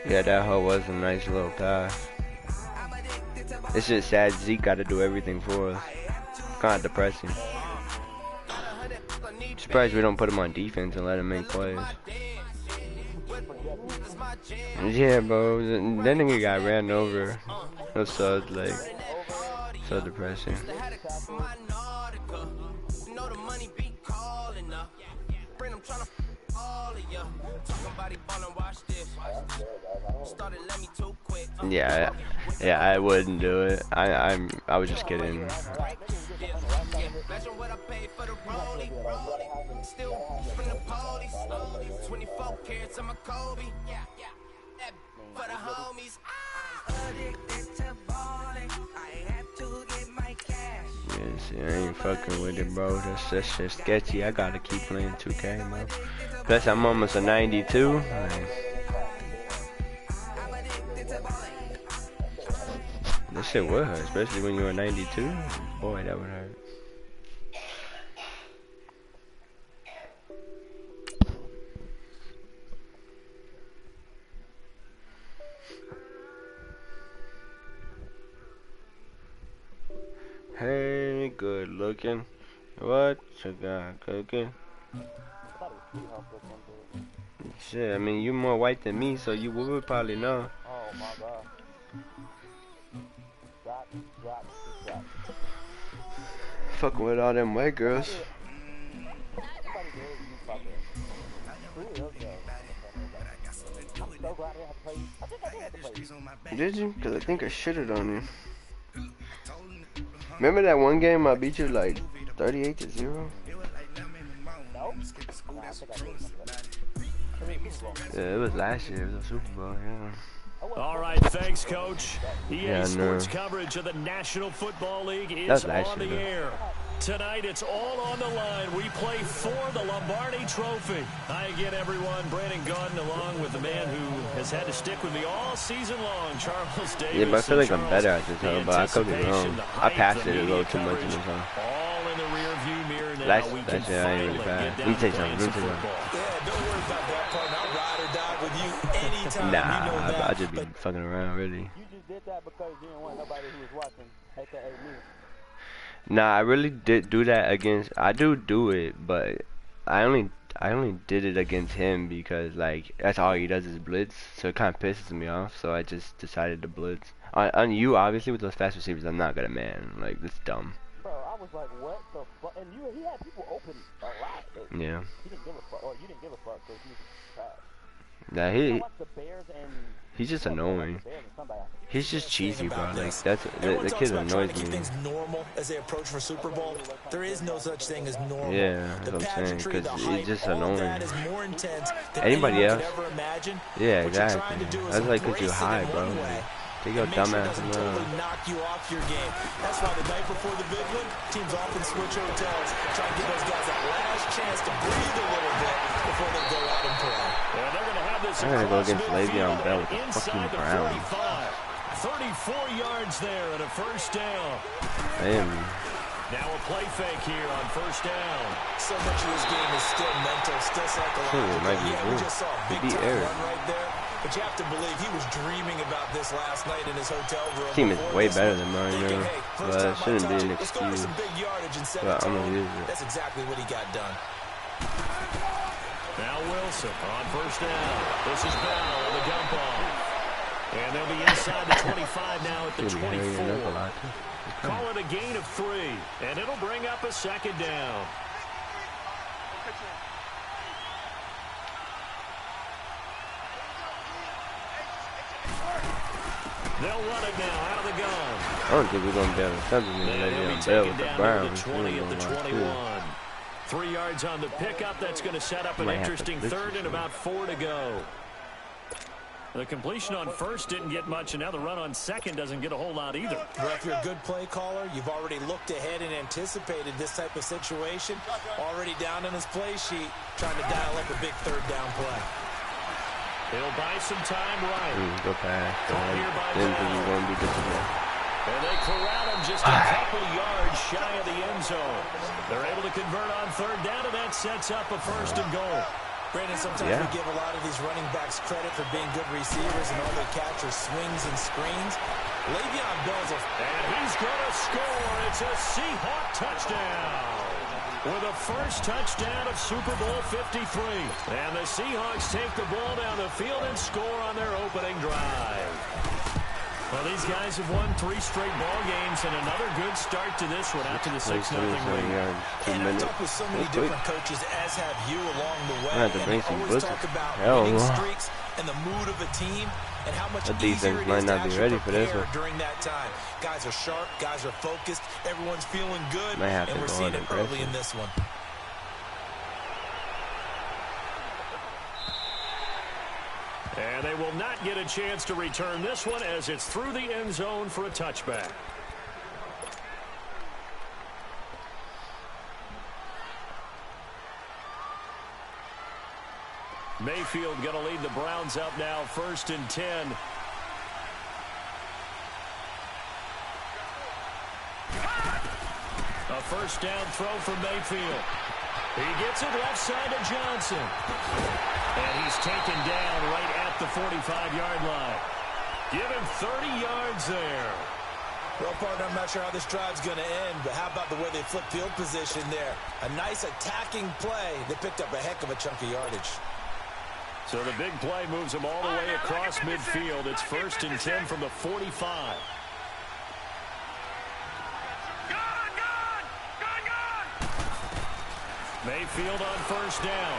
Yeah, that hoe was a nice little pass. It's just sad Zeke got to do everything for us. Kind of depressing. Surprised we don't put him on defense and let him make plays. Yeah, bro. That nigga got ran over. It was so like so depressing. Yeah, yeah, I wouldn't do it. I was just kidding. Yes, I ain't fucking with it, bro. That's just sketchy. I gotta keep playing 2K, bro. Plus, I'm almost a 92. This shit would hurt, especially when you're a 92. Boy, that would hurt. Hey, good looking. What you got cooking? Shit, I mean, you more white than me, so you would probably know. Oh my god. Drop. Fucking with all them white girls. Did you? Cause I think I shitted on you. Remember that one game I beat you like 38-0? Yeah, it was last year. It was a Super Bowl, yeah. All right, thanks, Coach. EA Sports coverage of the National Football League is on the air. Tonight, it's all on the line. We play for the Lombardi Trophy. Hi again, everyone. Brandon Gaudin, along with the man who has had to stick with me all season long, Charles Davis. Yeah, but I feel like I'm better at this time, but I could be wrong. I passed it a little too much in this time. All in the rear view mirror now. Last year, I ain't really fast. Let me tell you something. Yeah, don't worry about that part. I'll ride or die with you anytime. Nah, I just be fucking around, really. You just did that because you didn't want nobody who was watching, aka me. Nah, I really did do that against. I do it, but I only did it against him because like that's all he does is blitz, so it kind of pisses me off. So I just decided to blitz. On you, obviously, with those fast receivers, I'm not good at man. Like that's dumb. Bro, I was like, what the fuck? And he had people open a lot. Yeah. He didn't give a fuck, or you didn't give a fuck because he was trash. Nah, the Bears and he's just annoying. He's just cheesy, bro. Like that's the kid annoys me. Things normal as they approach for Super Bowl. There is no such thing as normal. Yeah, that's what I'm saying. Because he's just annoying. Anybody else? Yeah, what exactly. That's like because you're high, bro. Like, take your dumb ass and totally knock you off your game. That's why the night before the big one, teams often switch hotels, try to give those guys that last chance to breathe a little bit before they go out and play. Well, they're going to have this. I'm gonna go against Le'Veon Bell with the fucking Browns. 34 yards there and a first down. Damn. Now a play fake here on first down. So much of this game is still mental, still psychological. Yeah, we just saw a big time run right there. But you have to believe he was dreaming about this last night in his hotel room. Team is way better than mine, you know. But it shouldn't be an excuse. But I'm gonna use it. That's exactly what he got done. Now Wilson on first down. This is Bell on the dump off. And they'll be inside the 25 now at the 24. Call it a gain of 3. And it'll bring up a second down. They'll run it now out of the gun. I don't think we're going to be able to cover Le'Veon Bell with the Browns. 20 at the 21. 3 yards on the pickup. That's going to set up an interesting third and about 4 to go. The completion on first didn't get much, and now the run on second doesn't get a whole lot either. Well, if you're a good play caller, you've already looked ahead and anticipated this type of situation. Already down on his play sheet, trying to dial up a big third down play. He'll buy some time right. Go past. Didn't think he was going to be good today. And they corral him just a couple yards shy of the end zone. They're able to convert on third down, and that sets up a first and goal. Brandon, sometimes we give a lot of these running backs credit for being good receivers and all they catch are swings and screens. Le'Veon Bell's and he's going to score. It's a Seahawk touchdown. With the first touchdown of Super Bowl 53. And the Seahawks take the ball down the field and score on their opening drive. Well, these guys have won 3 straight ball games and another good start to this one after the 6-0 lead. And I've talked with so many different coaches, as have you along the way. I have to bring some always blitzes. talk about winning streaks and the mood of a team and how much easier it is to actually prepare during that time. Guys are sharp, guys are focused, everyone's feeling good, and we're seeing it early in this one. And they will not get a chance to return this one as it's through the end zone for a touchback. Mayfield going to lead the Browns up now, 1st and 10. A first down throw from Mayfield. He gets it left side to Johnson. And he's taken down right at the 45-yard line. Give him 30 yards there. Well, partner, I'm not sure how this drive's going to end, but how about the way they flip field position there? A nice attacking play. They picked up a heck of a chunk of yardage. So the big play moves him all the way across midfield. It's 1st and 10 from the 45. Mayfield on first down.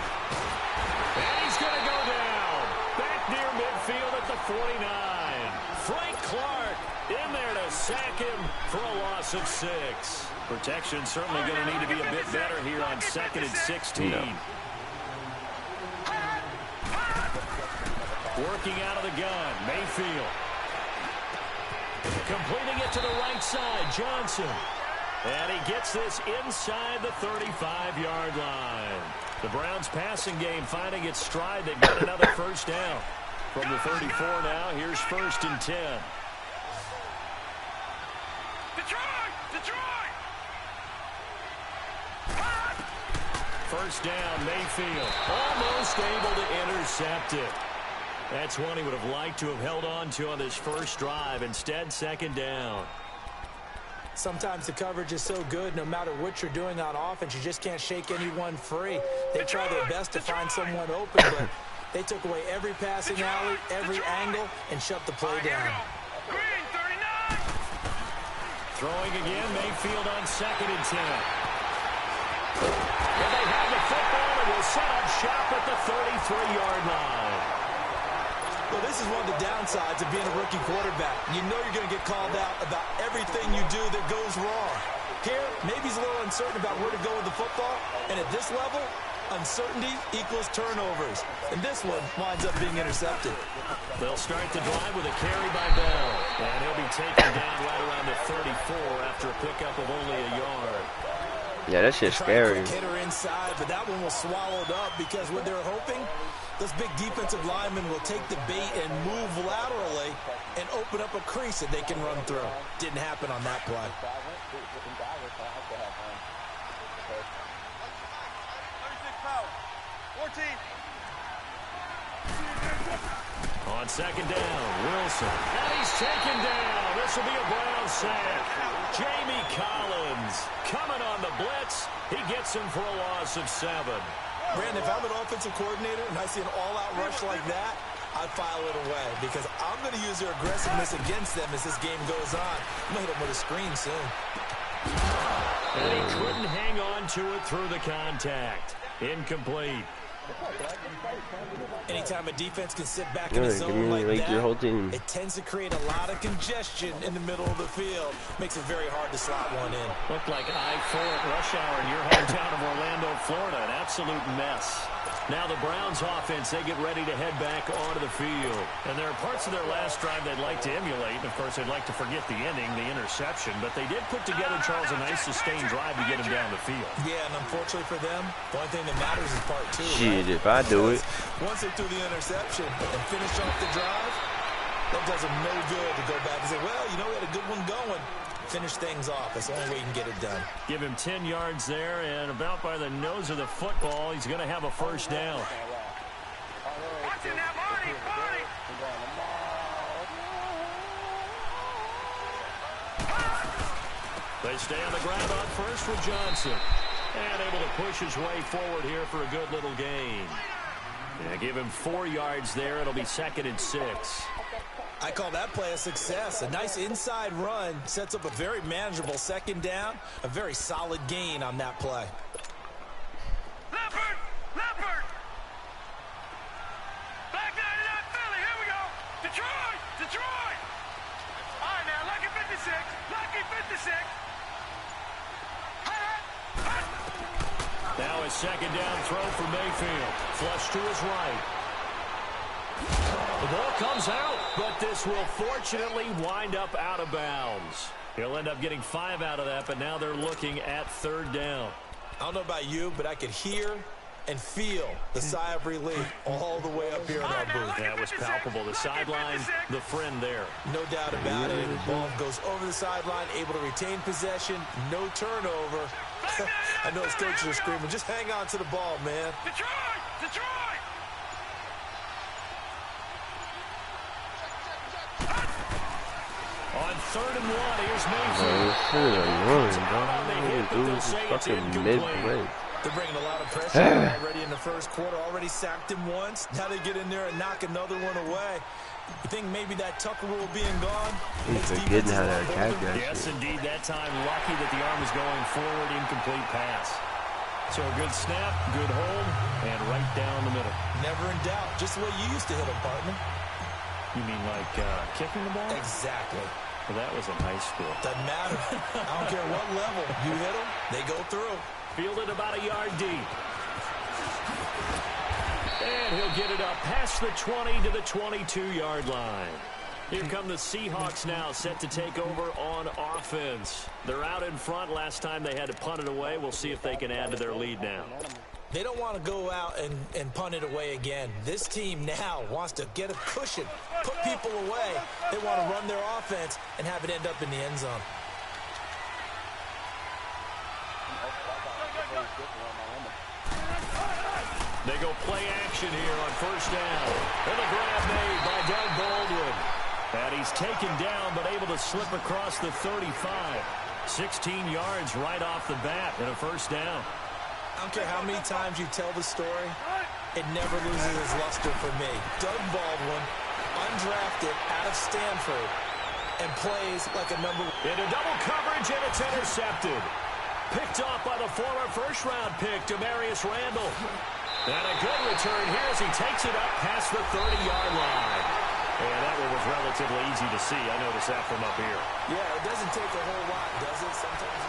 And he's going to go down. Back near midfield at the 49. Frank Clark in there to sack him for a loss of 6. Protection certainly going to need to be a bit better here on 2nd and 16. No. Working out of the gun, Mayfield. Completing it to the right side, Johnson. And he gets this inside the 35-yard line. The Browns passing game finding its stride. They've got another first down. From the 34 now, here's 1st and 10. Detroit! First down, Mayfield. Almost able to intercept it. That's one he would have liked to have held on to on this first drive. Instead, 2nd down. Sometimes the coverage is so good, no matter what you're doing on offense, you just can't shake anyone free. They try their best to find someone open, but they took away every passing alley, every angle, and shut the play down. Throwing again, Mayfield on 2nd and 10. And they have the football and will set up shop at the 33-yard line. Well, this is one of the downsides of being a rookie quarterback. You know you're going to get called out about everything you do that goes wrong. Here, maybe he's a little uncertain about where to go with the football, and at this level, uncertainty equals turnovers. And this one winds up being intercepted. They'll start the drive with a carry by Bell, and he'll be taken down right around the 34 after a pickup of only a yard. Yeah, that's just scary. Hitter inside, but that one was swallowed up because what they're hoping, those big defensive linemen will take the bait and move laterally and open up a crease that they can run through. Didn't happen on that play. 14. On 2nd down, Wilson. And he's taken down. This will be a Brown sack. Jamie Collins coming on the blitz. He gets him for a loss of 7. Brandon, if I'm an offensive coordinator and I see an all-out rush like that, I'd file it away because I'm going to use their aggressiveness against them as this game goes on. I'm going to hit them with a screen soon. And he couldn't hang on to it through the contact. Incomplete. Anytime a defense can sit back in a zone like that, your whole team. It tends to create a lot of congestion in the middle of the field. Makes it very hard to slot one in. Looked like I-4 at rush hour in your hometown of Orlando, Florida. An absolute mess. Now the Browns offense, they get ready to head back onto the field. And there are parts of their last drive they'd like to emulate. And, of course, they'd like to forget the ending, the interception. But they did put together, Charles, a nice sustained drive to get him down the field. Yeah, and unfortunately for them, the only thing that matters is part 2. Shit, right? if I do it. Once they threw the interception and finished off the drive, that does them no good to go back and say, well, you know, we had a good one going. Finish things off. That's the only way you can get it done. Give him 10 yards there, and about by the nose of the football, he's going to have a first down. They stay on the ground on first with Johnson. And able to push his way forward here for a good little gain. Yeah, give him 4 yards there. It'll be 2nd and 6. I call that play a success. A nice inside run sets up a very manageable 2nd down. A very solid gain on that play. Leopard! Leopard! Back 99 Philly, here we go! Detroit! Detroit! All right now, Lucky 56! Lucky 56! Now a 2nd down throw for Mayfield. Flush to his right. The ball comes out, but this will fortunately wind up out of bounds. He'll end up getting 5 out of that, but now they're looking at 3rd down. I don't know about you, but I could hear and feel the sigh of relief all the way up here in our booth. That was palpable. The sideline, the friend there. No doubt about it. The ball goes over the sideline, able to retain possession, no turnover. I know his coaches are screaming, just hang on to the ball, man. Detroit! Detroit! On 3rd and 1, here's Mayfield. This is fucking mid-play. They're bringing a lot of pressure already in the first quarter. Already sacked him once. Now they get in there and knock another one away. You think maybe that Tucker rule being gone? He's forgetting how to attack that Yes, shit. indeed. That time, lucky that the arm is going forward. Incomplete pass. So a good snap, good hold, and right down the middle. Never in doubt. Just the way you used to hit them, partner. You mean like kicking the ball? Exactly. Well, that was in high school. Doesn't matter. I don't care what level. You hit them, they go through. Fielded about a yard deep. And he'll get it up past the 20 to the 22-yard line. Here come the Seahawks now, set to take over on offense. They're out in front. Last time they had to punt it away. We'll see if they can add to their lead now. They don't want to go out and punt it away again. This team now wants to get a cushion, put people away. They want to run their offense and have it end up in the end zone. They go play action here on 1st down. And a grab made by Doug Baldwin. And he's taken down but able to slip across the 35. 16 yards right off the bat and a 1st down. I don't care how many times you tell the story, it never loses its luster for me. Doug Baldwin, undrafted out of Stanford, and plays like a number. Into double coverage, and it's intercepted. Picked off by the former 1st-round pick, Demarius Randall. And a good return here as he takes it up past the 30-yard line. And that one was relatively easy to see. I noticed that from up here. Yeah, it doesn't take a whole lot, does it? Sometimes.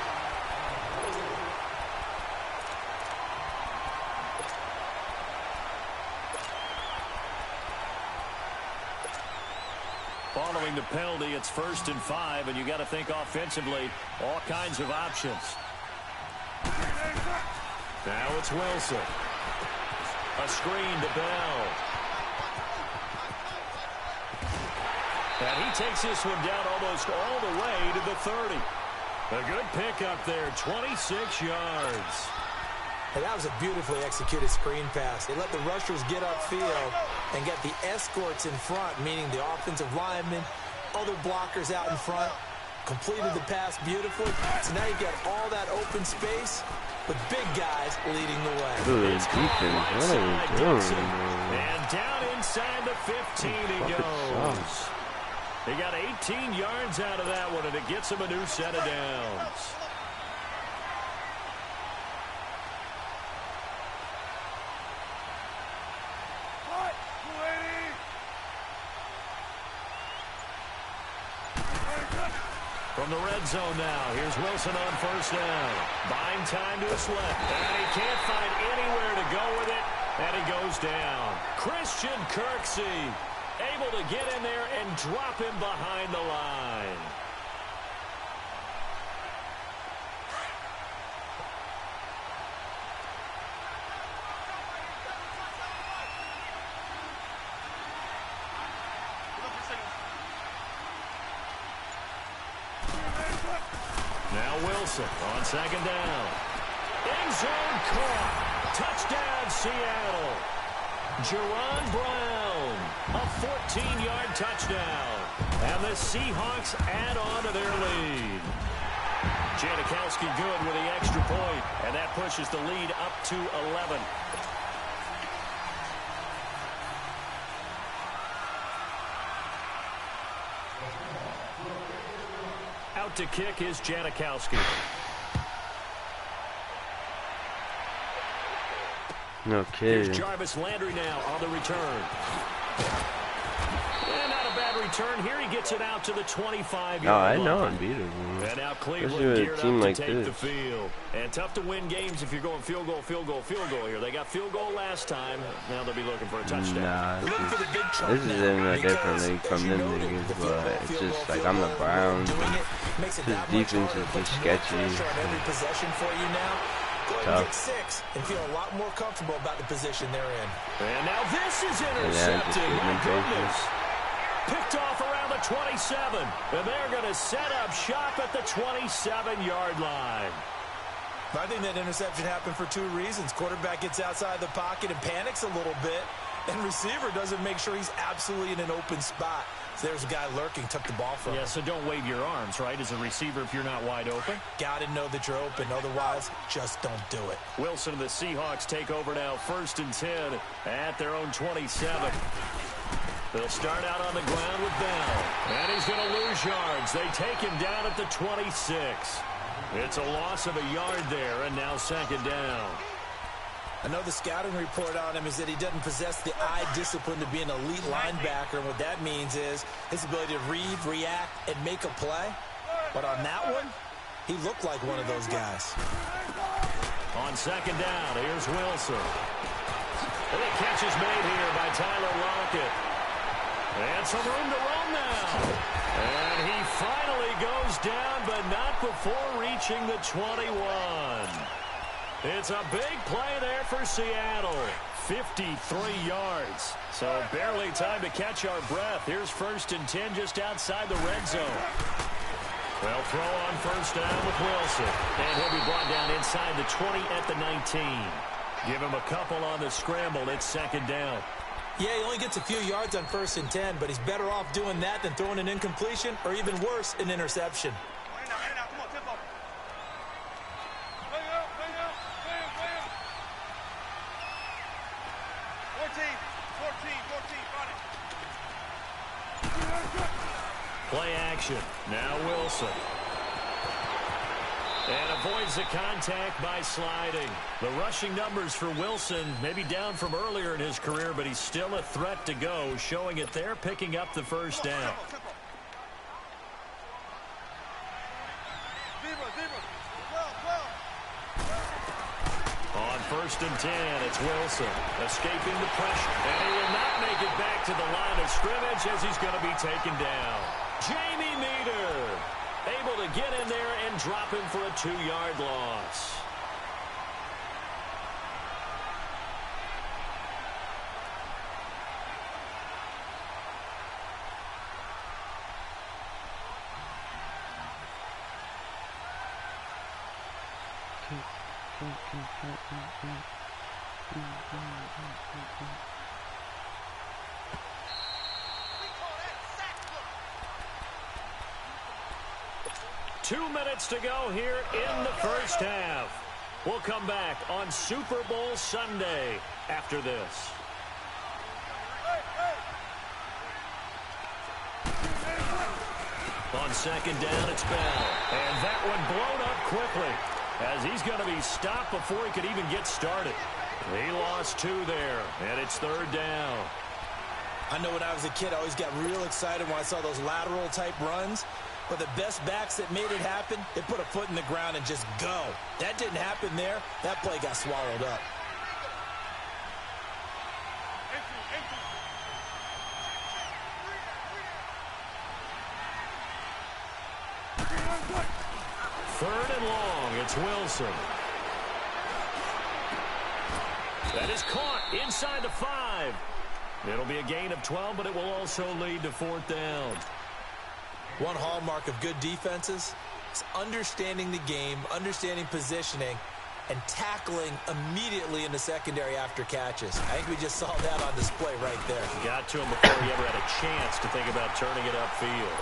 Following the penalty, it's 1st and 5, and you got to think offensively, all kinds of options. Now it's Wilson. A screen to Bell. And he takes this one down almost all the way to the 30. A good pickup there, 26 yards. And that was a beautifully executed screen pass. They let the rushers get upfield and get the escorts in front, meaning the offensive linemen, other blockers out in front, completed the pass beautifully. So now you've got all that open space with big guys leading the way. Good defense. What are you doing? And down inside the 15 he goes. They got 18 yards out of that one, and it gets him a new set of downs. From the red zone now, here's Wilson on 1st down. Buying time to his left. And he can't find anywhere to go with it, and he goes down. Christian Kirksey able to get in there and drop him behind the line. Now Wilson on 2nd down. End zone caught. Touchdown Seattle. Jerron Brown, a 14-yard touchdown. And the Seahawks add on to their lead. Janikowski good with the extra point, and that pushes the lead up to 11. Out to kick is Janikowski. Okay. Here's Jarvis Landry now on the return. And not a bad return here. He gets it out to the 25-yard line. Oh, I know I'm beatable. And now Cleveland Especially with a geared team up like to take this. the field. And tough to win games if you're going field goal, field goal, field goal here. They got field goal last time. Now they'll be looking for a touchdown. Nah, this is in a different league from them niggas, but it's just like I'm the Browns. This defense is just sketchy. Every possession for you now. Go ahead and get 6 and feel a lot more comfortable about the position they're in. And now this is intercepted. My goodness. Picked off around the 27. And they're going to set up shop at the 27-yard line. I think that interception happened for 2 reasons. Quarterback gets outside the pocket and panics a little bit. And receiver doesn't make sure he's absolutely in an open spot. So there's a guy lurking, took the ball from him. Yeah, so don't wave your arms, right, as a receiver if you're not wide open. Got to know that you're open. Otherwise, just don't do it. Wilson and the Seahawks take over now, 1st and 10 at their own 27. They'll start out on the ground with Bell. And he's going to lose yards. They take him down at the 26. It's a loss of a yard there, and now 2nd down. I know the scouting report on him is that he doesn't possess the eye discipline to be an elite linebacker. And what that means is his ability to read, react, and make a play. But on that one, he looked like one of those guys. On 2nd down, here's Wilson. And the catch is made here by Tyler Lockett. And some room to run now. And he finally goes down, but not before reaching the 21. It's a big play there for Seattle. 53 yards. So barely time to catch our breath. Here's 1st and 10 just outside the red zone. Well, throw on 1st down with Wilson. And he'll be brought down inside the 20 at the 19. Give him a couple on the scramble. It's 2nd down. Yeah, he only gets a few yards on 1st and 10, but he's better off doing that than throwing an incompletion or even worse, an interception. Play action. Now Wilson. And avoids the contact by sliding. The rushing numbers for Wilson maybe down from earlier in his career, but he's still a threat to go, showing it there, picking up the 1st down. On 1st and 10, it's Wilson escaping the pressure. And he will not make it back to the line of scrimmage as he's going to be taken down. Jamie Meter able to get in there and drop him for a 2-yard loss. Two minutes to go here in the 1st half. We'll come back on Super Bowl Sunday after this. On 2nd down, it's Bell. And that one blown up quickly as he's going to be stopped before he could even get started. He lost 2 there, and it's 3rd down. I know when I was a kid, I always got real excited when I saw those lateral-type runs. But the best backs that made it happen, they put a foot in the ground and just go. That didn't happen there. That play got swallowed up. Third and long, it's Wilson. That is caught inside the 5. It'll be a gain of 12, but it will also lead to 4th down. One hallmark of good defenses is understanding the game, understanding positioning, and tackling immediately in the secondary after catches. I think we just saw that on display right there. Got to him before he ever had a chance to think about turning it upfield.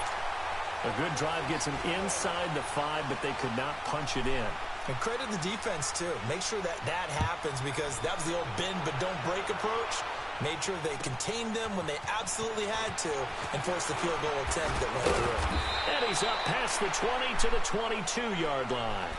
A good drive gets them inside the 5, but they could not punch it in. And credit the defense, too. Make sure that happens because that was the old bend but don't break approach. Made sure they contained them when they absolutely had to and forced the field goal attempt that went through. And he's up past the 20 to the 22-yard line.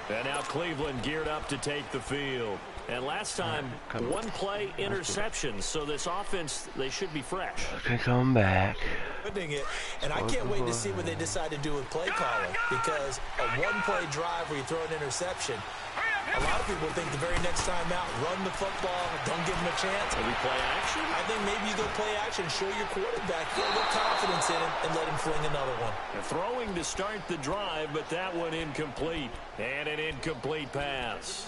And now Cleveland geared up to take the field. And last time, one play interception. So this offense, they should be fresh. Okay, come back. And I can't wait to see what they decide to do with play calling. Because a one-play drive where you throw an interception, a lot of people think the very next time out, run the football, don't give them a chance. Maybe play action? I think maybe you go play action, show your quarterback, get a little confidence in him, and let him fling another one. Throwing to start the drive, but that one incomplete. And an incomplete pass.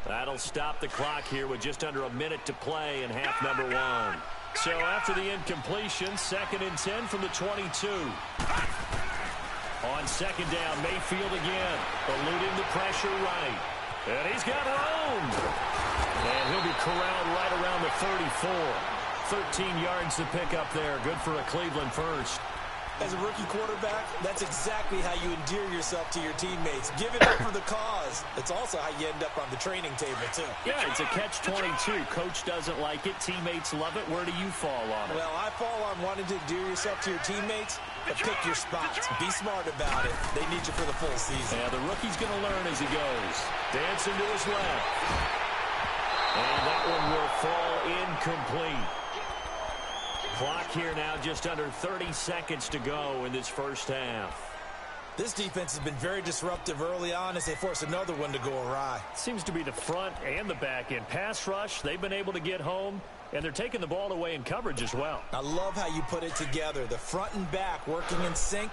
That'll stop the clock here with just under a minute to play in half number 1. So after the incompletion, 2nd and 10 from the 22. On second down, Mayfield again, eluding the pressure right. And he's got room. And he'll be corralled right around the 34. 13 yards to pick up there. Good for a Cleveland first. As a rookie quarterback, that's exactly how you endear yourself to your teammates. Give it up for the cause. It's also how you end up on the training table, too. Yeah, it's a catch-22. Coach doesn't like it. Teammates love it. Where do you fall on it? Well, I fall on wanting to endear yourself to your teammates, but pick your spots. Be smart about it. They need you for the full season. Yeah, the rookie's going to learn as he goes. Dancing to his left. And that one will fall incomplete. Clock here now, just under 30 seconds to go in this first half. This defense has been very disruptive early on as they force another one to go awry. Seems to be the front and the back end. Pass rush, they've been able to get home, and they're taking the ball away in coverage as well. I love how you put it together. The front and back working in sync.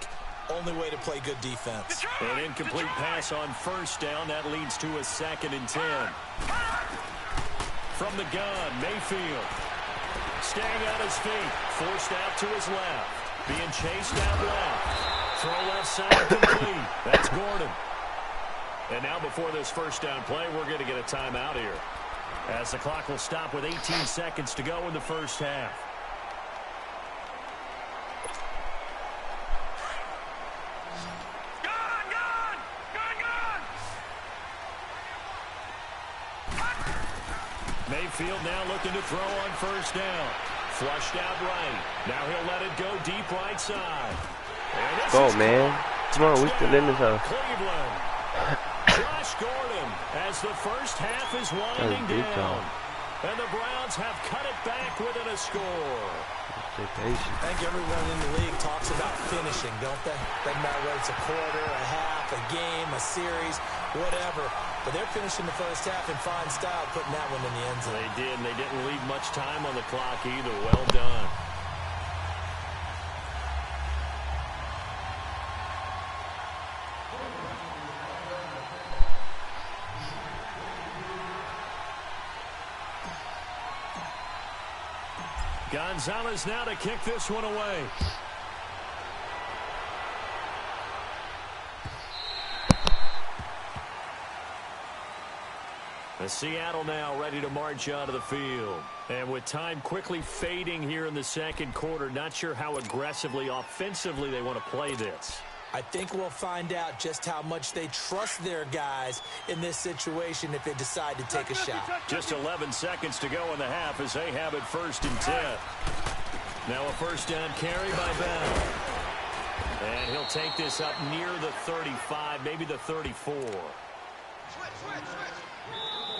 Only way to play good defense. An incomplete pass on first down. That leads to a 2nd and 10. From the gun, Mayfield. Staying on his feet. Forced out to his left. Being chased out left. Throw left side complete. That's Gordon. And now before this first down play, we're going to get a timeout here, as the clock will stop with 18 seconds to go in the first half. Mayfield now looking to throw on first down. Flushed out right. Now he'll let it go deep right side. Go, man. Come on, we still in this house. Cleveland. Josh Gordon as the first half is winding down. And the Browns have cut it back within a score. I think everyone in the league talks about finishing, don't they? Doesn't matter whether it's a quarter, a half, a game, a series, whatever. But they're finishing the first half in fine style, putting that one in the end zone. They did, and they didn't leave much time on the clock either. Well done. Gonzalez now to kick this one away. The Seattle now ready to march out of the field. And with time quickly fading here in the second quarter, not sure how aggressively, offensively they want to play this. I think we'll find out just how much they trust their guys in this situation if they decide to take a shot. Just 11 seconds to go in the half as they have it 1st and 10. Now a first down carry by Bell. And he'll take this up near the 35, maybe the 34.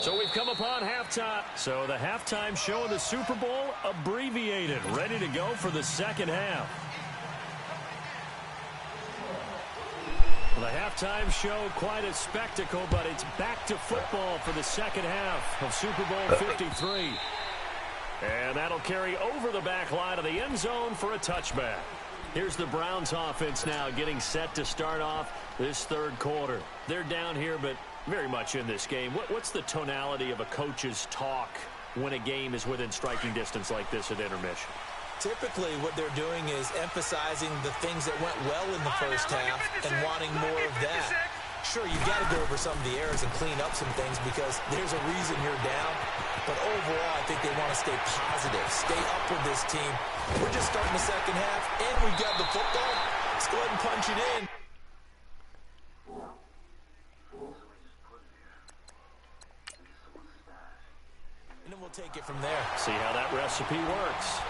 So we've come upon halftime. So the halftime show of the Super Bowl abbreviated, ready to go for the second half. The halftime show, quite a spectacle, but it's back to football for the second half of Super Bowl 53. And that'll carry over the back line of the end zone for a touchback. Here's the Browns offense now getting set to start off this third quarter. They're down here, but very much in this game. What's the tonality of a coach's talk when a game is within striking distance like this at intermission? Typically, what they're doing is emphasizing the things that went well in the first half and wanting more of that. Sure, you got to go over some of the errors and clean up some things because there's a reason you're down. But overall, I think they want to stay positive, stay up with this team. We're just starting the second half, and we've got the football. Let's go ahead and punch it in. And then we'll take it from there. See how that recipe works.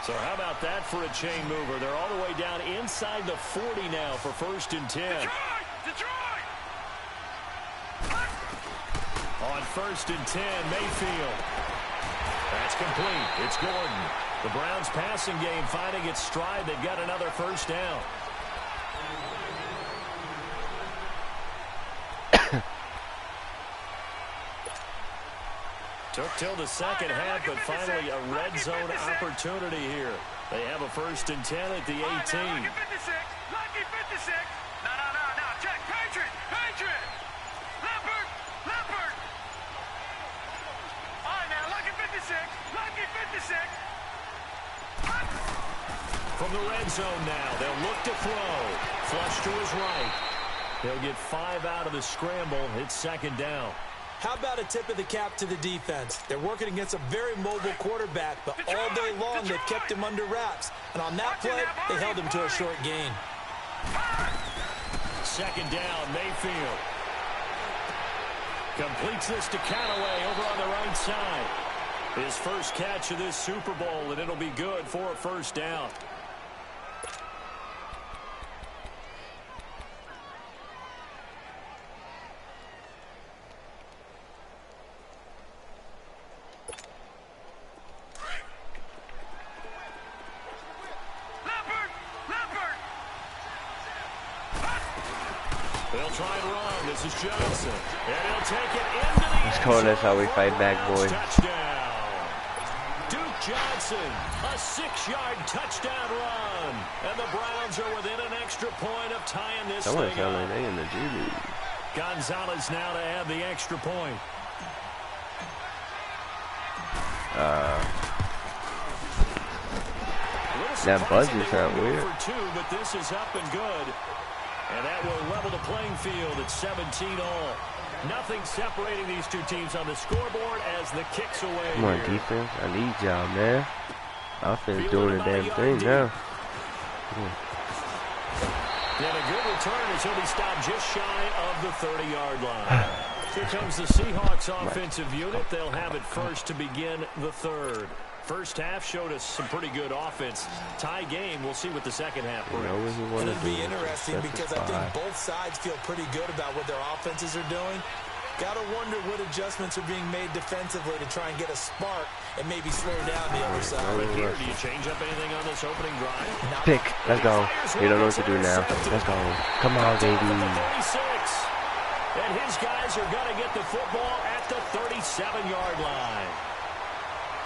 So how about that for a chain mover? They're all the way down inside the 40 now for 1st and 10. Detroit! On 1st and 10, Mayfield. That's complete. It's Gordon. The Browns passing game finding its stride. They've got another 1st down. Took till the second half, but finally a red zone opportunity here. They have a 1st and 10 at the 18. Lucky 56. Lucky 56. No. Check. Patriot. Leopard. All right, now. Lucky 56. Lucky 56. From the red zone now, they'll look to throw. Flush to his right. They'll get 5 out of the scramble. It's 2nd down. How about a tip of the cap to the defense? They're working against a very mobile quarterback, but all day long they've kept him under wraps. And on that play, they held him to a short gain. 2nd down, Mayfield. Completes this to Callaway over on the right side. His first catch of this Super Bowl, and it'll be good for a 1st down. They'll try and run. This is Johnson. And he'll take it into the Let's call this how we fight back, boys. Touchdown. Duke Johnson, a 6-yard touchdown run. And the Browns are within an extra point of tying this Someone thing up. sounded they in the G League. Gonzalez now to have the extra point. That buzzer sound weird. For 2, but this is up and good. And that will level the playing field at 17 all. Nothing separating these two teams on the scoreboard as the kicks away. Come on, defense. I need y'all, man. Offense doing the damn thing now. And a good return as he'll be stopped just shy of the 30-yard line. Here comes the Seahawks offensive unit. They'll have it first to begin the 3rd. First half showed us some pretty good offense. Tie game. We'll see what the second half brings. It'll be interesting because I think both sides feel pretty good about what their offenses are doing. Got to wonder what adjustments are being made defensively to try and get a spark and maybe slow down the other side. But here, do you change up anything on this opening drive? Pick. Let's go. You don't know what to do now. Let's go. Come on, baby. And his guys are going to get the football at the 37-yard line.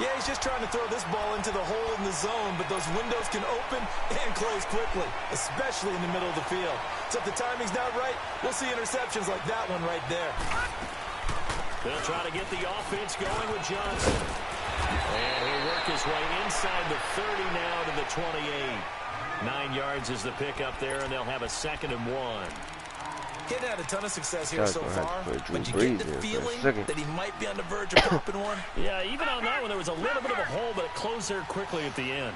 Yeah, he's just trying to throw this ball into the hole in the zone, but those windows can open and close quickly, especially in the middle of the field. So if the timing's not right, we'll see interceptions like that one right there. They'll try to get the offense going with Johnson. And he'll work his way inside the 30 now to the 28. 9 yards is the pickup there, and they'll have a 2nd and 1. Getting had a ton of success here so far, but you get the feeling that he might be on the verge of popping one. Yeah, even on that one, there was a little bit of a hole, but it closed there quickly at the end.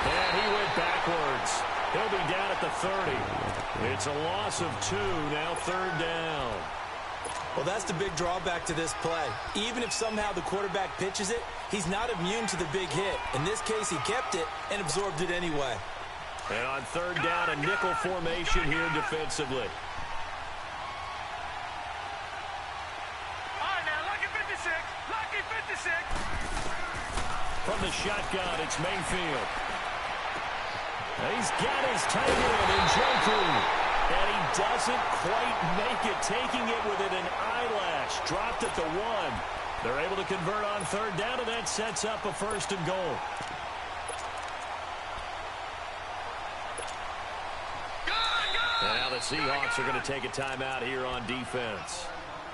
And he went backwards. He'll be down at the 30. It's a loss of 2, now 3rd down. Well, that's the big drawback to this play. Even if somehow the quarterback pitches it, he's not immune to the big hit. In this case, he kept it and absorbed it anyway. And on 3rd down, a nickel formation here defensively. All right, now, lucky 56. Lucky 56. From the shotgun, it's Mayfield. He's got his tight end in Joku. And he doesn't quite make it, taking it within an eyelash. Dropped at the 1. They're able to convert on 3rd down, and that sets up a 1st and goal. And now the Seahawks are going to take a timeout here on defense.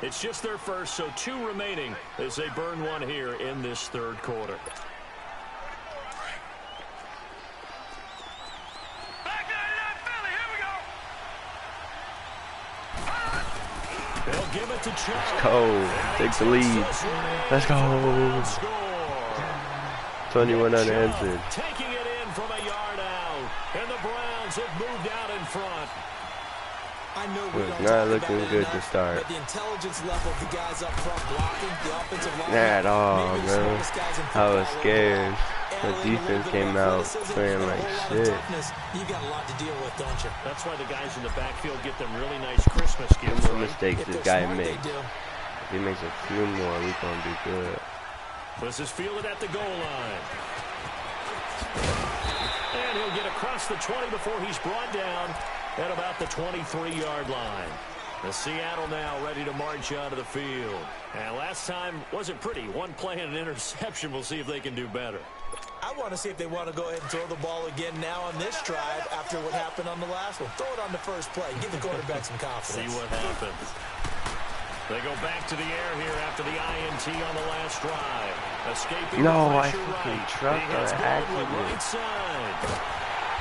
It's just their first, so 2 remaining as they burn one here in this 3rd quarter. Back to that They'll give it to Chubb. Let's go. Take the lead. Let's go. 21 unanswered. Taking it in from a yard out. And the Browns have moved out in front. I know we don't not talk looking about it good enough, to start. but the intelligence level of the guys up front blocking, the offensive line, Not at all, maybe the man. smartest guys in I football was scared. overall. The Add a defense little came bit of out athleticism playing and a like whole lot of shit. toughness. You got a lot to deal with, don't you? That's why the guys in the backfield get them really nice Christmas Some gifts, more right? mistakes If this they're guy smart, they makes. do. If he makes a few more, we gonna do good. This is fielded at the goal line. And he'll get across the 20 before he's brought down at about the 23-yard line. The Seattle now ready to march out of the field. And last time wasn't pretty. One play and an interception. We'll see if they can do better. I want to see if they want to go ahead and throw the ball again now on this drive after what happened on the last one. Throw it on the first play. Give the quarterback some confidence. See what happens. They go back to the air here after the INT on the last drive. Escaping No, the I pressure fucking right. trucked He hits on Baldwin accident. right side.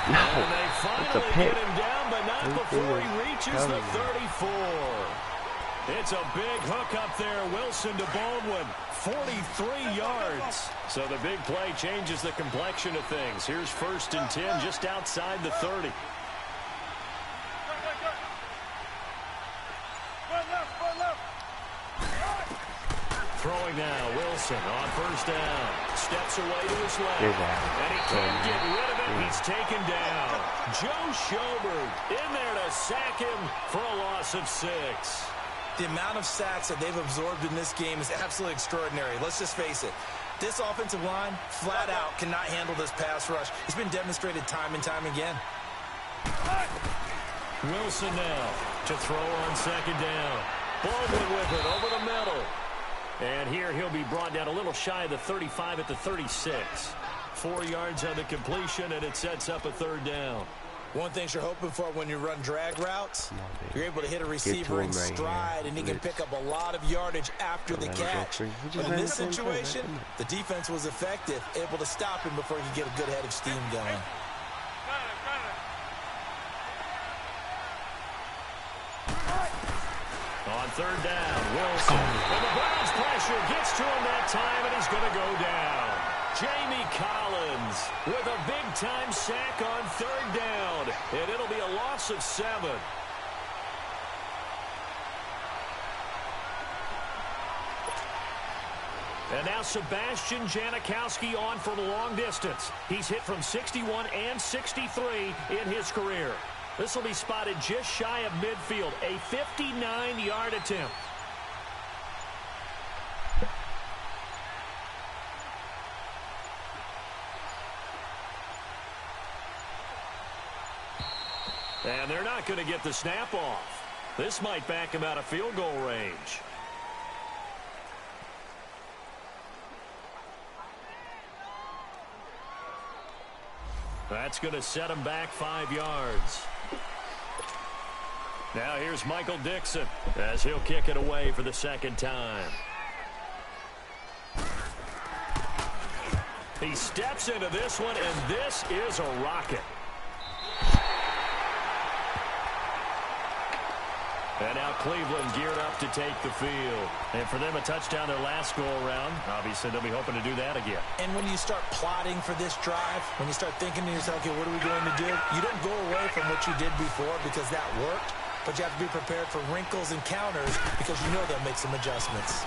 No, And they it's a finally pick. get him down, but not before he reaches the Coming. 34. It's a big hook up there. Wilson to Baldwin. 43 yards. So the big play changes the complexion of things. Here's 1st and 10 just outside the 30. Throwing now, Wilson on 1st down. Steps away to his left. And he can't get rid of it. He's taken down. Joe Schobert in there to sack him for a loss of 6. The amount of sacks that they've absorbed in this game is absolutely extraordinary. Let's just face it. This offensive line, flat out, cannot handle this pass rush. It's been demonstrated time and time again. Wilson now to throw on 2nd down. Baldwin with it over the middle. And here he'll be brought down a little shy of the 35 at the 36. 4 yards on the completion, and it sets up a 3rd down. One thing you're hoping for when you run drag routes, you're able to hit a receiver in stride, and he can pick up a lot of yardage after the catch. But in this situation, the defense was effective, able to stop him before he could get a good head of steam going. On 3rd down, Wilson. And the Browns pressure gets to him that time, and he's going to go down. Jamie Collins with a big-time sack on 3rd down, and it'll be a loss of 7. And now Sebastian Janikowski on from long distance. He's hit from 61 and 63 in his career. This will be spotted just shy of midfield, a 59-yard attempt. And they're not going to get the snap off. This might back him out of field goal range. That's going to set him back 5 yards. Now here's Michael Dixon as he'll kick it away for the 2nd time. He steps into this one, and this is a rocket. And now Cleveland geared up to take the field. And for them, a touchdown their last go-around. Obviously, they'll be hoping to do that again. And when you start plotting for this drive, when you start thinking to yourself, okay, what are we going to do? You don't go away from what you did before because that worked, but you have to be prepared for wrinkles and counters because you know they'll make some adjustments.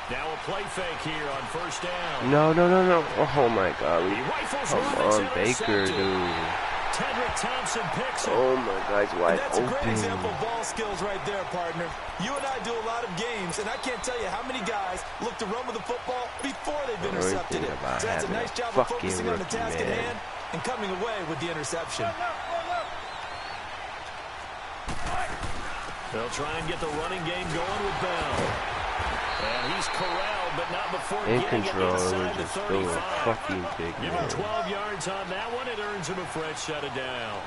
Now a play fake here on 1st down. No. Oh, my God. Come on, Baker, dude. Tedrick Thompson picks it. Oh, my God. He's wide That's a open. great example of ball skills right there, partner. You and I do a lot of games, and I can't tell you how many guys look to run with the football before they've intercepted it. So that's a nice job of focusing on the task at hand and coming away with the interception. They'll try and get the running game going with Bell. And he's corralled, but not before In getting control, it inside it the just threw a 35. fucking pick. Give him 12 yards on that one. It earns him a fresh set of downs.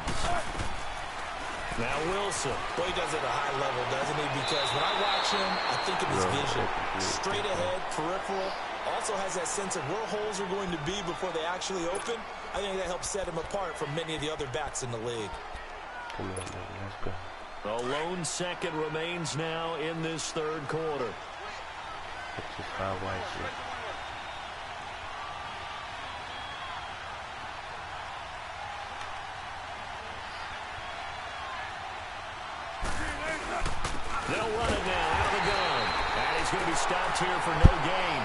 Now Wilson. Well, he does it at a high level, doesn't he? Because when I watch him, I think of his vision. Straight ahead, peripheral. Also has that sense of where holes are going to be before they actually open. I think that helps set him apart from many of the other backs in the league. Come on, baby, let's go. A lone second remains now in this third quarter. Just foul wisely. They'll run it now out of the gun. And he's going to be stopped here for no gain.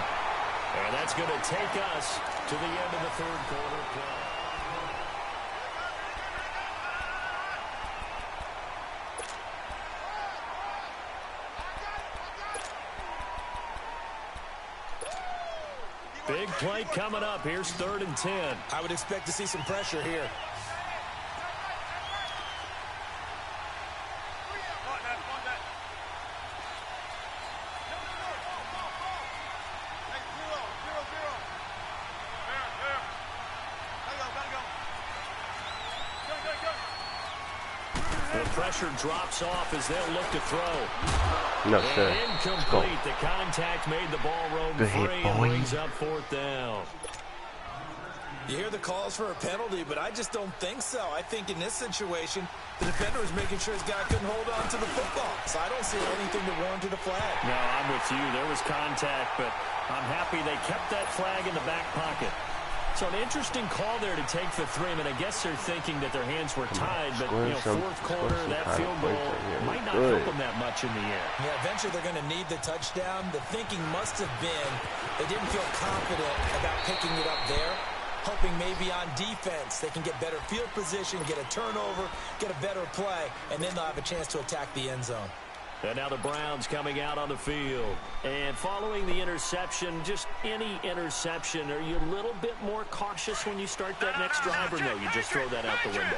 And that's going to take us to the end of the third quarter play. Big play coming up. Here's 3rd and 10. I would expect to see some pressure here. The pressure drops off as they'll look to throw. No, sir. Incomplete. The contact made the ball roam free and brings up 4th down. You hear the calls for a penalty, but I just don't think so. I think in this situation, the defender was making sure his guy couldn't hold on to the football. So I don't see anything that warranted a flag. No, I'm with you. There was contact, but I'm happy they kept that flag in the back pocket. So an interesting call there to take the 3. I mean, I guess they're thinking that their hands were tied, but, you know, 4th quarter, that field goal might not help them that much in the air. Yeah, eventually they're going to need the touchdown. The thinking must have been they didn't feel confident about picking it up there, hoping maybe on defense they can get better field position, get a turnover, get a better play, and then they'll have a chance to attack the end zone. And now the Browns coming out on the field. And following the interception, just any interception, are you a little bit more cautious when you start that next drive, or no, you just throw that out the window?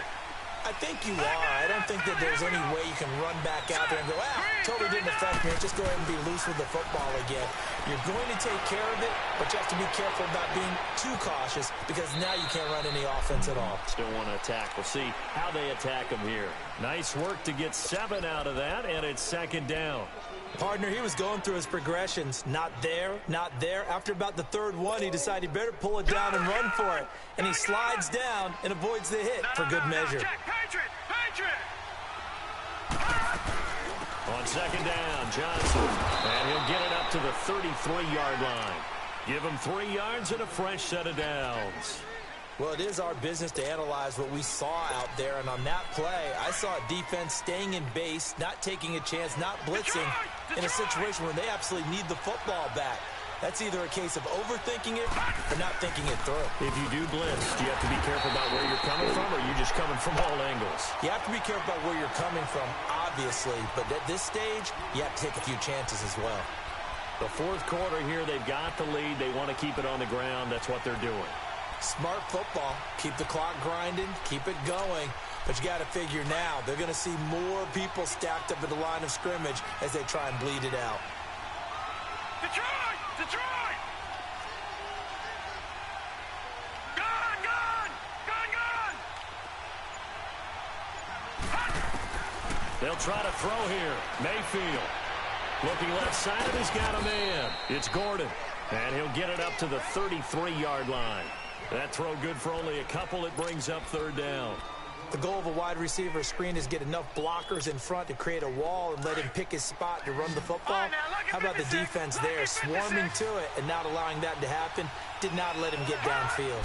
I think you are. I don't think that there's any way you can run back out there and go, totally didn't affect me. Just go ahead and be loose with the football again. You're going to take care of it, but you have to be careful about being too cautious because now you can't run any offense at all. Still want to attack. We'll see how they attack them here. Nice work to get 7 out of that, and it's 2nd down. Partner, he was going through his progressions. Not there, not there. After about the 3rd one, he decided he better pull it down and run for it. And he slides down and avoids the hit for good measure. On 2nd down, Johnson. And he'll get it up to the 33-yard line. Give him 3 yards and a fresh set of downs. Well, it is our business to analyze what we saw out there, and on that play, I saw a defense staying in base, not taking a chance, not blitzing, in a situation where they absolutely need the football back. That's either a case of overthinking it or not thinking it through. If you do blitz, do you have to be careful about where you're coming from, or are you just coming from all angles? You have to be careful about where you're coming from, obviously, but at this stage, you have to take a few chances as well. The 4th quarter here, they've got the lead. They want to keep it on the ground. That's what they're doing. Smart football. Keep the clock grinding. Keep it going. But you got to figure now, they're going to see more people stacked up at the line of scrimmage as they try and bleed it out. Detroit! Detroit! Gun! Gun! Gun! Gun! They'll try to throw here. Mayfield. Looking left side, and he's got a man. It's Gordon. And he'll get it up to the 33-yard line. That throw good for only a couple. It brings up 3rd down. The goal of a wide receiver screen is get enough blockers in front to create a wall and let him pick his spot to run the football. How about the defense there, swarming to it and not allowing that to happen? Did not let him get downfield.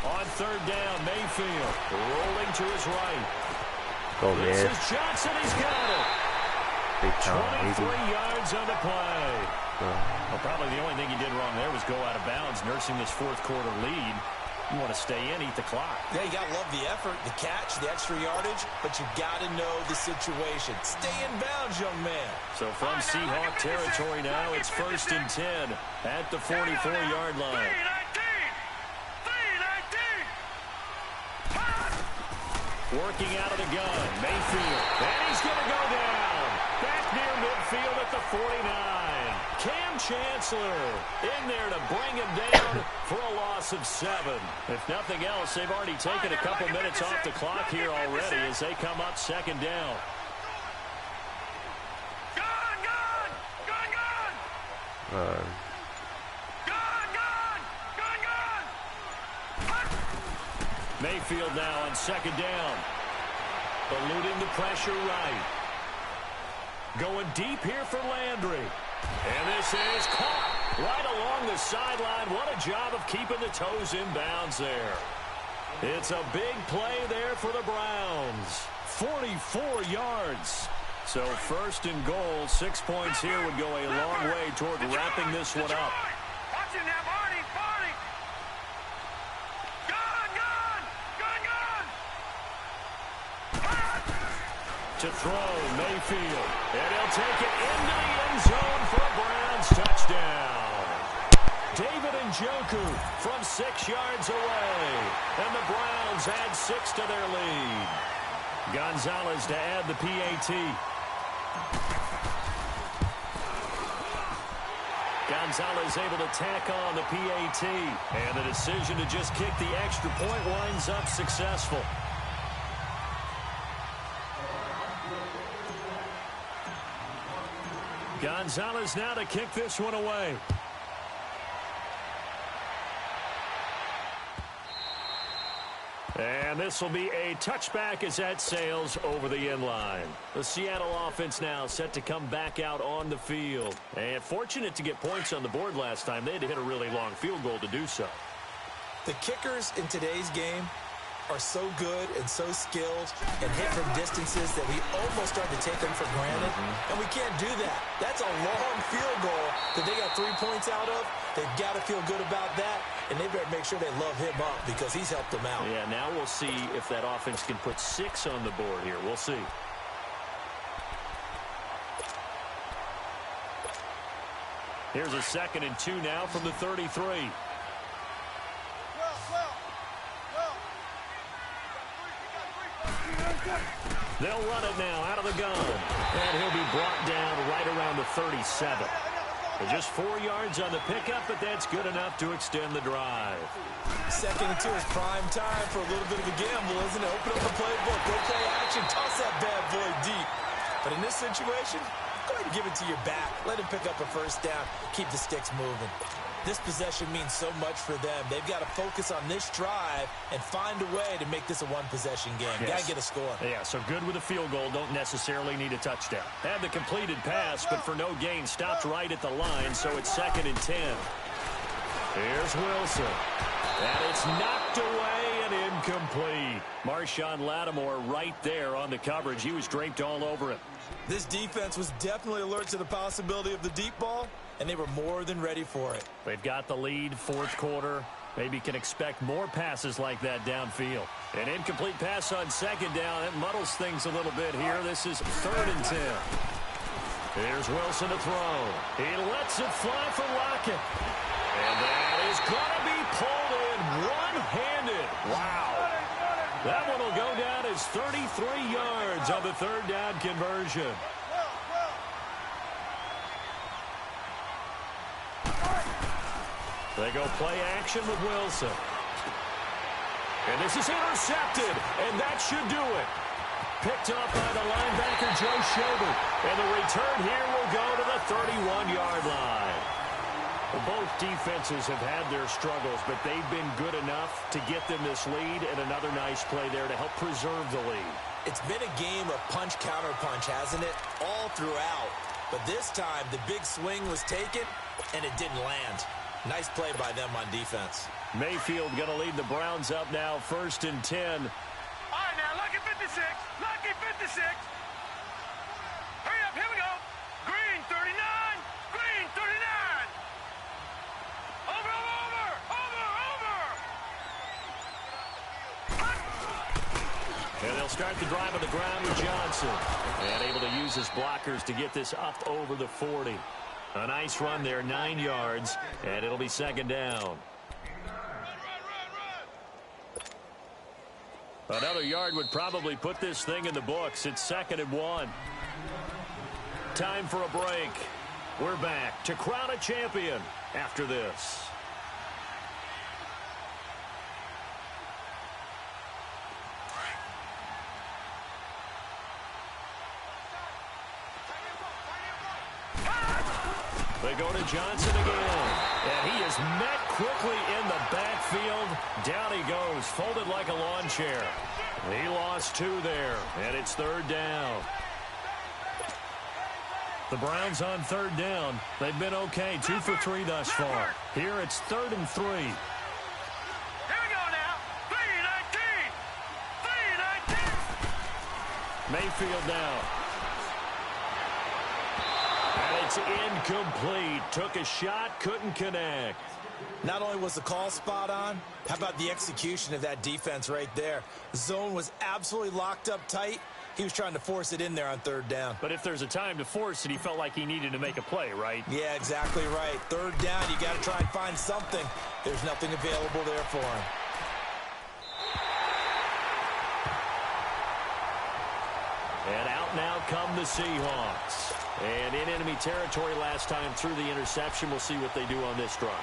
On 3rd down, Mayfield rolling to his right. Go, man. This is Johnson. He's got it. Big time. 23 yards on the play. Well, probably the only thing he did wrong there was go out of bounds, nursing this 4th quarter lead. You want to stay in, eat the clock. Yeah, you got to love the effort, the catch, the extra yardage, but you got to know the situation. Stay in bounds, young man. So from Seahawk territory now, it's 1st and 10 at the 44-yard line. 319. Working out of the gun, Mayfield, and he's going to go down. Back near midfield at the 49. Cam Chancellor in there to bring him down for a loss of 7. If nothing else, they've already taken a couple minutes off the clock here already as they come up 2nd down. Gun! Gun! Gun! Gun! Gun! Gun! Gun! Gun! Mayfield now on 2nd down. eluding the pressure right. Going deep here for Landry. And this is caught right along the sideline. What a job of keeping the toes in bounds there. It's a big play there for the Browns. 44 yards. So first and goal, 6 points here would go a long way toward wrapping this one up. Watch it now, Barney, Barney. Gun, gun, gun, gun. To throw, Mayfield. And he'll take it into the end zone for a Browns touchdown. David Njoku from 6 yards away. And the Browns add 6 to their lead. Gonzalez to add the PAT. Gonzalez able to tack on the PAT. And the decision to just kick the extra point winds up successful. Gonzalez now to kick this one away. And this will be a touchback as that sails over the end line. The Seattle offense now set to come back out on the field. And fortunate to get points on the board last time. They had to hit a really long field goal to do so. The kickers in today's game are so good and so skilled and hit from distances that we almost start to take them for granted. And we can't do that. That's a long field goal that they got 3 points out of. They've got to feel good about that, and they better make sure they love him up because he's helped them out. Yeah, now we'll see if that offense can put 6 on the board here. We'll see. Here's a 2nd and 2 now from the 33. They'll run it now out of the gun. And he'll be brought down right around the 37. And just 4 yards on the pickup, but that's good enough to extend the drive. 2nd and 2 is prime time for a little bit of a gamble, isn't it? Open up the playbook, go play action, toss that bad boy deep. But in this situation, go ahead and give it to your back. Let him pick up a first down, keep the sticks moving. This possession means so much for them. They've got to focus on this drive and find a way to make this a one-possession game. Yes. Got to get a score. Yeah, so good with a field goal. Don't necessarily need a touchdown. Had the completed pass, but for no gain, stopped right at the line, so it's 2nd and 10. Here's Wilson. And it's knocked away and incomplete. Marshawn Lattimore right there on the coverage. He was draped all over it. This defense was definitely alert to the possibility of the deep ball, and they were more than ready for it. They've got the lead, 4th quarter. Maybe can expect more passes like that downfield. An incomplete pass on 2nd down. That muddles things a little bit here. This is 3rd and 10. Here's Wilson to throw. He lets it fly for Lockett. And that is going to be pulled in one-handed. Wow. That one will go down as 33 yards on the 3rd down conversion. They go play action with Wilson. And this is intercepted, and that should do it. Picked up by the linebacker, Joe Schobert. And the return here will go to the 31-yard line. Well, both defenses have had their struggles, but they've been good enough to get them this lead, and another nice play there to help preserve the lead. It's been a game of punch-counter-punch, hasn't it? All throughout. But this time, the big swing was taken, and it didn't land. Nice play by them on defense. Mayfield going to lead the Browns up now, 1st and 10. All right, now, Lucky 56. Lucky 56. Hurry up, here we go. Green 39. Green 39. Over, over, over, over. And they'll start the drive on the ground with Johnson. And able to use his blockers to get this up over the 40. A nice run there, 9 yards, and it'll be 2nd down. Another yard would probably put this thing in the books. It's 2nd and 1. Time for a break. We're back to crown a champion after this. They go to Johnson again. And he is met quickly in the backfield. Down he goes, folded like a lawn chair. He lost 2 there, and it's 3rd down. The Browns on 3rd down. They've been okay, 2 for 3 thus far. Here it's 3rd and 3. Here we go now. 3-19. 3-19. Mayfield now. And it's incomplete. Took a shot, couldn't connect. Not only was the call spot on, how about the execution of that defense right there? The zone was absolutely locked up tight. He was trying to force it in there on 3rd down. But if there's a time to force it, he felt like he needed to make a play, right? Yeah, exactly right. 3rd down, you got to try and find something. There's nothing available there for him. And out now come the Seahawks. And in enemy territory last time through the interception. We'll see what they do on this drive.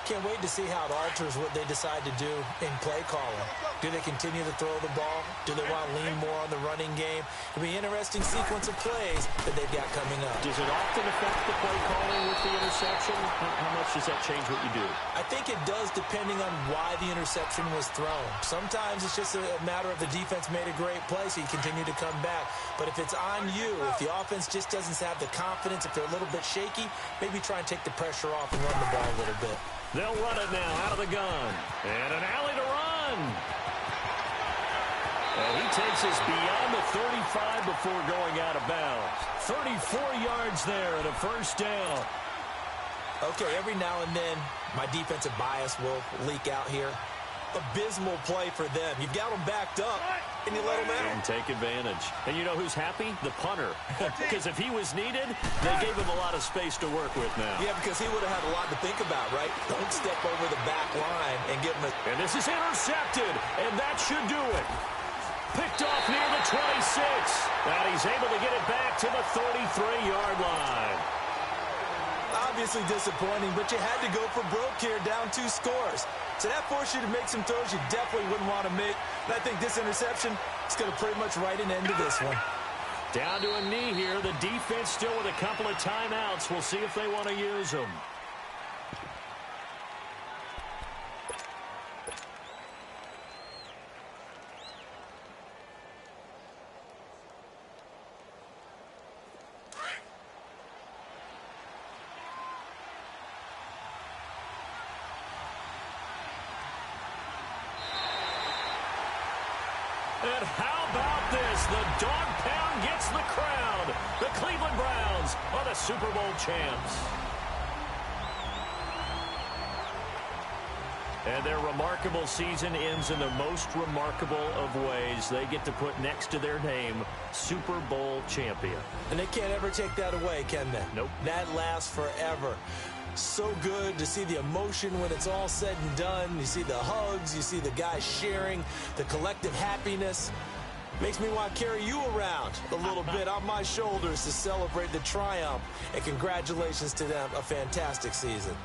Can't wait to see how it alters what they decide to do in play calling. Do they continue to throw the ball? Do they want to lean more on the running game? It'll be an interesting sequence of plays that they've got coming up. Does it often affect the play calling with the interception? How much does that change what you do? I think it does depending on why the interception was thrown. Sometimes it's just a matter of the defense made a great play, so you continue to come back. But if it's on you, if the offense just doesn't have the confidence, if they're a little bit shaky, maybe try and take the pressure off and run the ball a little bit. They'll run it now out of the gun. And an alley to run. And he takes us beyond the 35 before going out of bounds. 34 yards there and a 1st down. Okay, every now and then, my defensive bias will leak out here. Abysmal play for them. You've got them backed up, and you let them out. And take advantage. And you know who's happy? The punter. Because if he was needed, they gave him a lot of space to work with now. Yeah, because he would have had a lot to think about, right? Don't step over the back line and give him a... And this is intercepted, and that should do it. Picked off near the 26. And he's able to get it back to the 33-yard line. Obviously disappointing, but you had to go for broke here, down 2 scores. So that forced you to make some throws you definitely wouldn't want to make. And I think this interception is going to pretty much write an end to this one. Down to a knee here. The defense still with a couple of timeouts. We'll see if they want to use them. And how about this? The dog pound gets the crowd. The Cleveland Browns are the Super Bowl champs. And their remarkable season ends in the most remarkable of ways. They get to put next to their name, Super Bowl champion. And they can't ever take that away, can they? Nope. That lasts forever. So good to see the emotion when it's all said and done. You see the hugs, you see the guys sharing, the collective happiness. Makes me want to carry you around a little bit on my shoulders to celebrate the triumph. And congratulations to them, a fantastic season.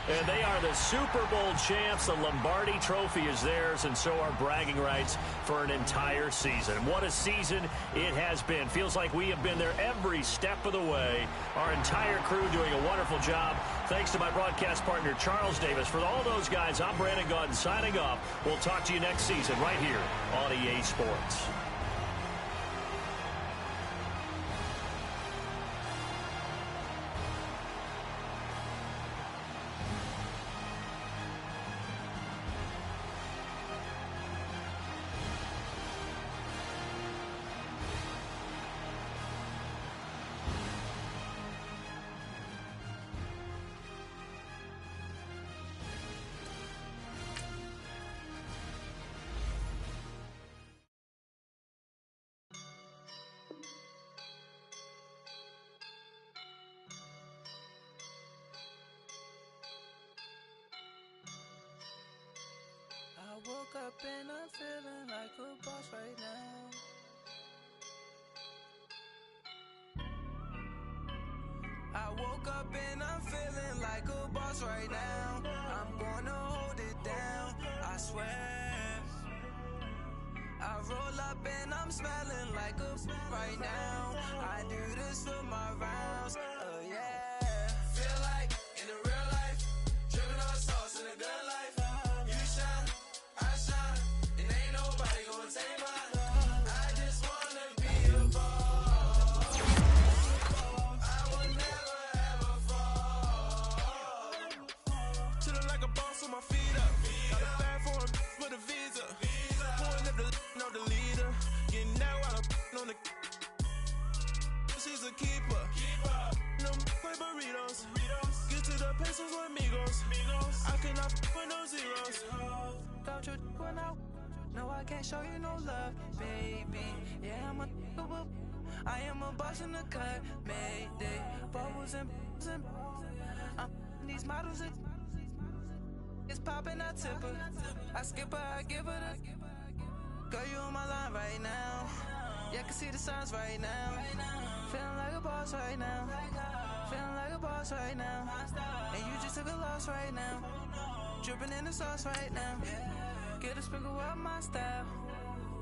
And they are the Super Bowl champs. The Lombardi Trophy is theirs, and so are bragging rights for an entire season. What a season it has been. Feels like we have been there every step of the way. Our entire crew doing a wonderful job. Thanks to my broadcast partner, Charles Davis. For all those guys, I'm Brandon Gaudin signing off. We'll talk to you next season right here on EA Sports. up and I'm feeling like a boss right now. I woke up and I'm feeling like a boss right now. I'm gonna hold it down, I swear. I roll up and I'm smelling like a right now. I do this for my rounds, yeah. Feel like in the real life, dripping on sauce in the good life. You shine, I shine, and ain't nobody gonna take mine. I just wanna be a boss. I will never ever fall. Chillin' like a boss with my feet up. Got a bag for him with a visa. Pulling up the know the leader. Getting that while I'm on the. She's a keeper. No play burritos. Get to the pesos with amigos. I cannot with no zeros. Don't you when no, I can't show you no love, baby. Yeah, I am a boss in the cut, Mayday. Bubbles and I'm these models. It's popping, I tip her. I skip her, I give her the. Girl, you on my line right now. Yeah, I can see the signs right now. Feeling like a boss right now. Feeling like a boss right now. And you just took a loss right now. Dripping in the sauce right now. Get a sprinkle up my style.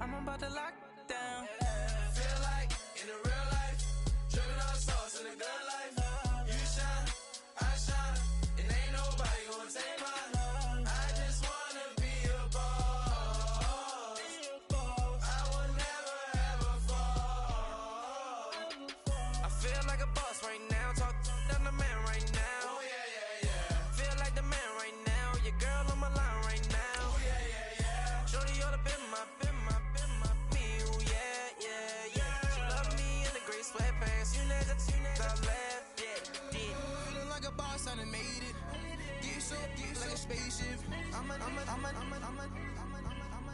I'm about to lock down. Feel like in the real life, dripping on sauce in the good life. You shine, I shine, and ain't nobody gonna take mine. I just wanna be a boss. I will never ever fall. I feel like a boss right now. Talk down the man right now. Oh yeah, yeah, yeah. Feel like the man right now. Your girl on my line right now. Oh yeah, yeah, yeah. Shorty all up in my me. Oh yeah, yeah, yeah. She love me in the gray sweatpants. You never left, yeah. Feeling like a boss, I done made it. Get so like a spaceship.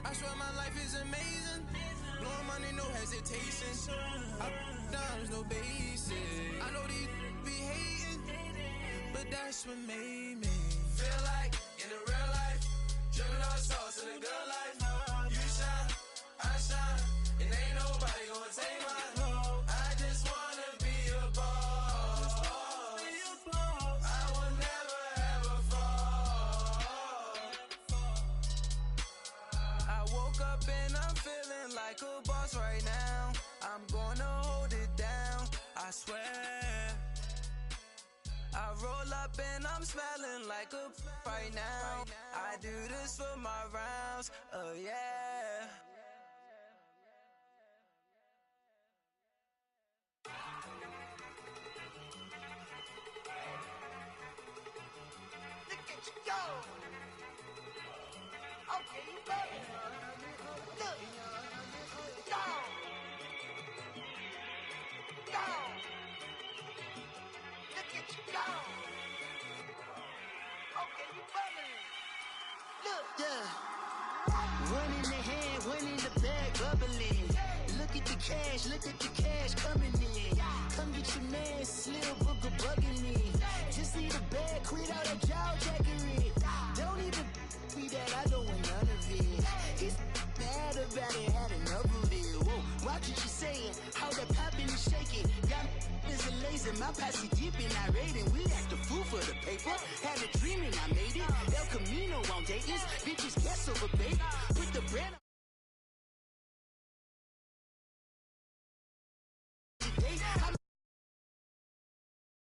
I swear my life is amazing. Blowing money, no hesitation. Dimes, no basic. I know these be hating, but that's what made me feel like in the real life, dripping on sauce in the good life. You shine, I shine, and ain't nobody gonna take mine. I just wanna be a boss. I will never ever fall. I woke up and I'm feeling like a boss right now. I'm gonna hold it down, I swear. I roll up and I'm smelling like a right now. I do this for my rounds, yeah. Look at you go. Okay, you better. Look. Go. Go. Look at you go. Okay, you better. Look. Yeah. One in the hand, one in the bag, bubbling. Look at the cash coming in. Come get your man, Slim Booker bugging me. Just need a bag, quit all that jaw jackery. Don't even be that, I don't want none of it. It's bad about it, had enough of it. Whoa, watch what you saying, how that poppin' and shaking. Got is a laser, my posse deep and irate, and we act a fool for the paper. Had a dream and I made it. El Camino on Dayton's, bitches guess over baby. Put the bread on.